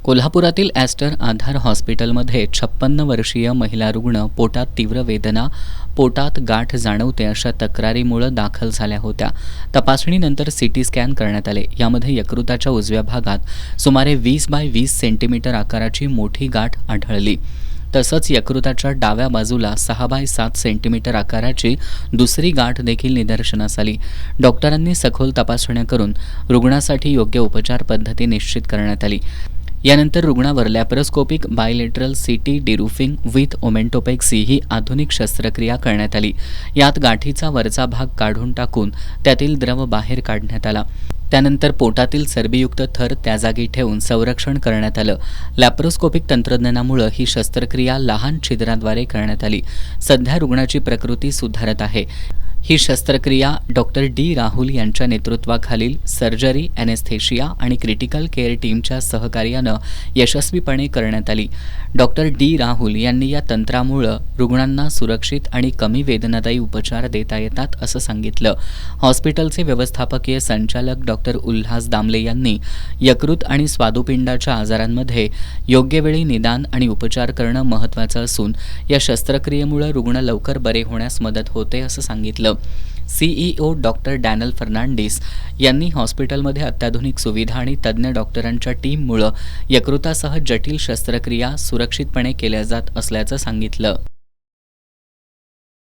कोल्हापुरातील ॲस्टर आधार हॉस्पिटलमध्ये 56 वर्षीय महिला रुग्ण पोटात तीव्र वेदना, पोटात गाठ जाणवते अशा तक्रारीमुळे दाखल झाल्या होत्या. तपासणीनंतर सीटी स्कॅन करण्यात आले. यामध्ये यकृताच्या उजव्या भागात सुमारे 20 बाय 20 सेंटीमीटर आकाराची मोठी गाठ आढळली. तसंच यकृताच्या डाव्या बाजूला 6 बाय 7 सेंटीमीटर आकाराची दुसरी गाठ देखील निदर्शनास आली. डॉक्टरांनी सखोल तपासण्या करून रुग्णासाठी योग्य उपचार पद्धती निश्चित करण्यात आली. यानंतर रुग्णावर लॅप्रोस्कोपिक बायलेटरल सीटी डिरूफिंग विथ ओमेंटोपेक्सी ही आधुनिक शस्त्रक्रिया करण्यात आली. यात गाठीचा वरचा भाग काढून टाकून त्यातील द्रव बाहेर काढण्यात आला. त्यानंतर पोटातील चरबीयुक्त थर त्या जागी ठेवून संरक्षण करण्यात आलं. लॅप्रोस्कोपिक तंत्रज्ञानामुळे ही शस्त्रक्रिया लहान छिद्राद्वारे करण्यात आली. सध्या रुग्णाची प्रकृती सुधारत आहे. ही शस्त्रक्रिया डॉक्टर डी राहुल यांच्या नेतृत्वाखालील सर्जरी, ॲनेस्थेशिया आणि क्रिटिकल केअर टीमच्या सहकार्यानं यशस्वीपणे करण्यात आली. डॉक्टर डी राहुल यांनी या तंत्रामुळे रुग्णांना सुरक्षित आणि कमी वेदनादायी उपचार देता येतात असं सांगितलं. हॉस्पिटलचे व्यवस्थापकीय संचालक डॉक्टर उल्हास दामले यांनी यकृत आणि स्वादुपिंडाच्या आजारांमध्ये योग्य वेळी निदान आणि उपचार करणं महत्त्वाचं असून या शस्त्रक्रियेमुळे रुग्ण लवकर बरे होण्यास मदत होते असं सांगितलं. सीईओ डॉक्टर डॅनल फर्नांडिस यांनी हॉस्पिटलमध्ये अत्याधुनिक सुविधा आणि तज्ज्ञ डॉक्टरांच्या टीममुळे यकृतासह जटिल शस्त्रक्रिया सुरक्षितपणे केल्या जात असल्याचं सांगितलं.